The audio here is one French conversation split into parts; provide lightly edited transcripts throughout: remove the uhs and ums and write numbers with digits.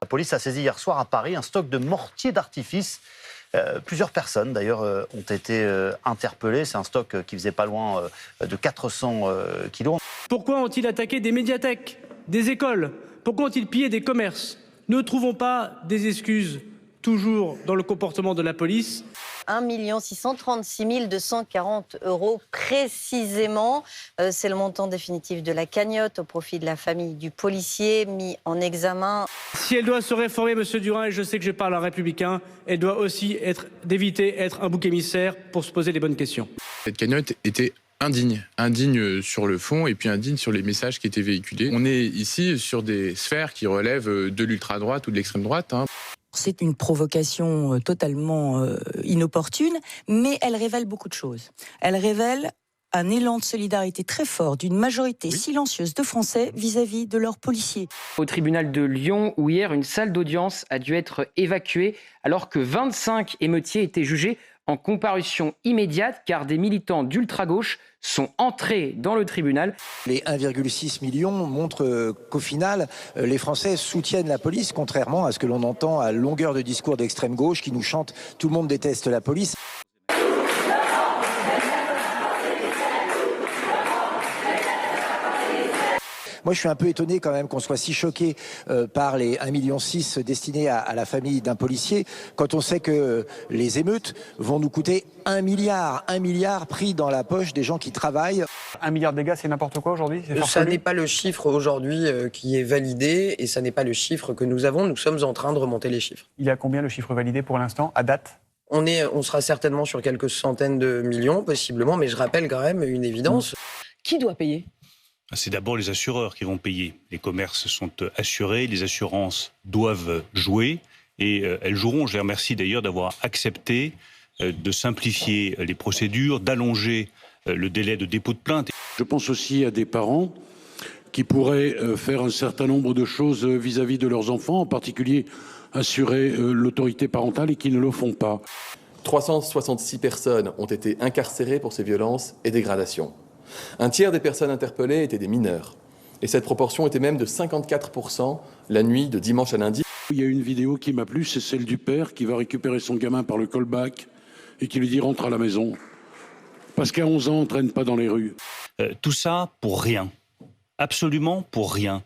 La police a saisi hier soir à Paris un stock de mortiers d'artifice. Plusieurs personnes, d'ailleurs, ont été interpellées. C'est un stock qui faisait pas loin de 400 kilos. Pourquoi ont-ils attaqué des médiathèques, des écoles? Pourquoi ont-ils pillé des commerces? Ne trouvons pas des excuses, toujours dans le comportement de la police. 1 636 240 € précisément. C'est le montant définitif de la cagnotte au profit de la famille du policier mis en examen. Si elle doit se réformer, Monsieur Durin, et je sais que je parle en républicain, elle doit aussi d'éviter être un bouc émissaire pour se poser les bonnes questions. Cette cagnotte était indigne sur le fond et puis indigne sur les messages qui étaient véhiculés. On est ici sur des sphères qui relèvent de l'ultra-droite ou de l'extrême droite. C'est une provocation totalement inopportune, mais elle révèle beaucoup de choses. Elle révèle un élan de solidarité très fort d'une majorité silencieuse de Français vis-à-vis de leurs policiers. Au tribunal de Lyon, où hier une salle d'audience a dû être évacuée alors que 25 émeutiers étaient jugés en comparution immédiate car des militants d'ultra-gauche sont entrés dans le tribunal. Les 1,6 million montrent qu'au final, les Français soutiennent la police, contrairement à ce que l'on entend à longueur de discours d'extrême gauche qui nous chantent « tout le monde déteste la police ». Moi, je suis un peu étonné quand même qu'on soit si choqué par les 1,6 million destinés à la famille d'un policier, quand on sait que les émeutes vont nous coûter 1 milliard pris dans la poche des gens qui travaillent. 1 milliard de dégâts, c'est n'importe quoi aujourd'hui? Ça n'est pas le chiffre aujourd'hui qui est validé et ça n'est pas le chiffre que nous avons. Nous sommes en train de remonter les chiffres. Il y a combien le chiffre validé pour l'instant, à date? On sera certainement sur quelques centaines de millions, possiblement, mais je rappelle quand même une évidence. Qui doit payer? C'est d'abord les assureurs qui vont payer. Les commerces sont assurés, les assurances doivent jouer et elles joueront. Je les remercie d'ailleurs d'avoir accepté de simplifier les procédures, d'allonger le délai de dépôt de plainte. Je pense aussi à des parents qui pourraient faire un certain nombre de choses vis-à-vis de leurs enfants, en particulier assurer l'autorité parentale et qui ne le font pas. 366 personnes ont été incarcérées pour ces violences et dégradations. Un tiers des personnes interpellées étaient des mineurs. Et cette proportion était même de 54% la nuit de dimanche à lundi. Il y a une vidéo qui m'a plu, c'est celle du père qui va récupérer son gamin par le callback et qui lui dit « rentre à la maison ». Parce qu'à 11 ans, on ne traîne pas dans les rues. Tout ça pour rien. Absolument pour rien.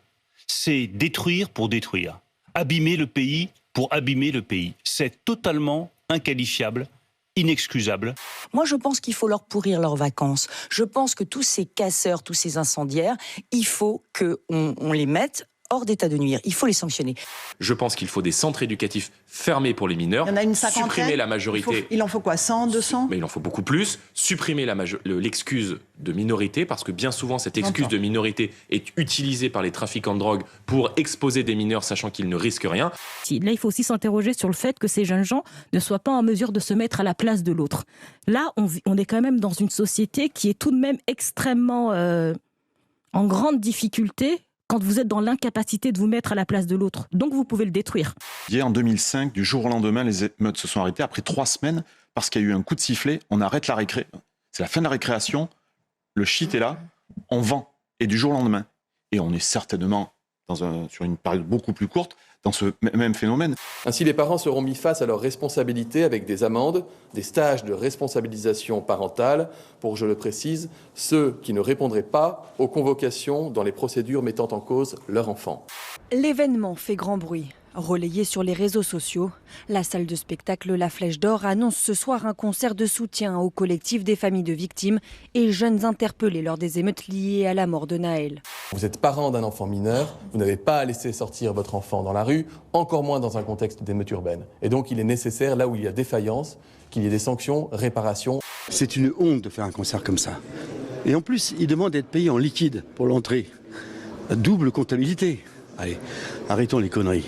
C'est détruire pour détruire. Abîmer le pays pour abîmer le pays. C'est totalement inqualifiable. Inexcusable. Moi, je pense qu'il faut leur pourrir leurs vacances. Je pense que tous ces casseurs, tous ces incendiaires, il faut qu'on les mette hors d'état de nuire. Il faut les sanctionner. Je pense qu'il faut des centres éducatifs fermés pour les mineurs. Il y en a une cinquantaine. Supprimer la majorité. Il en faut quoi, 100, 200? Mais il en faut beaucoup plus. Supprimer l'excuse de minorité, parce que bien souvent, cette excuse de minorité est utilisée par les trafiquants de drogue pour exposer des mineurs, sachant qu'ils ne risquent rien. Là, il faut aussi s'interroger sur le fait que ces jeunes gens ne soient pas en mesure de se mettre à la place de l'autre. Là, on est quand même dans une société qui est tout de même extrêmement en grande difficulté quand vous êtes dans l'incapacité de vous mettre à la place de l'autre. Donc vous pouvez le détruire. Hier, en 2005, du jour au lendemain, les émeutes se sont arrêtées après 3 semaines parce qu'il y a eu un coup de sifflet, on arrête la récré. C'est la fin de la récréation, le shit est là, on vend. Et du jour au lendemain. Et on est certainement sur une période beaucoup plus courte dans ce même phénomène. Ainsi, les parents seront mis face à leurs responsabilités avec des amendes, des stages de responsabilisation parentale pour, je le précise, ceux qui ne répondraient pas aux convocations dans les procédures mettant en cause leur enfant. L'événement fait grand bruit. Relayé sur les réseaux sociaux, la salle de spectacle La Flèche d'Or annonce ce soir un concert de soutien au collectif des familles de victimes et jeunes interpellés lors des émeutes liées à la mort de Naël. Vous êtes parent d'un enfant mineur, vous n'avez pas à laisser sortir votre enfant dans la rue, encore moins dans un contexte d'émeute urbaine. Et donc il est nécessaire, là où il y a défaillance, qu'il y ait des sanctions, réparations. C'est une honte de faire un concert comme ça. Et en plus, il demande d'être payé en liquide pour l'entrée. Double comptabilité. Allez, arrêtons les conneries.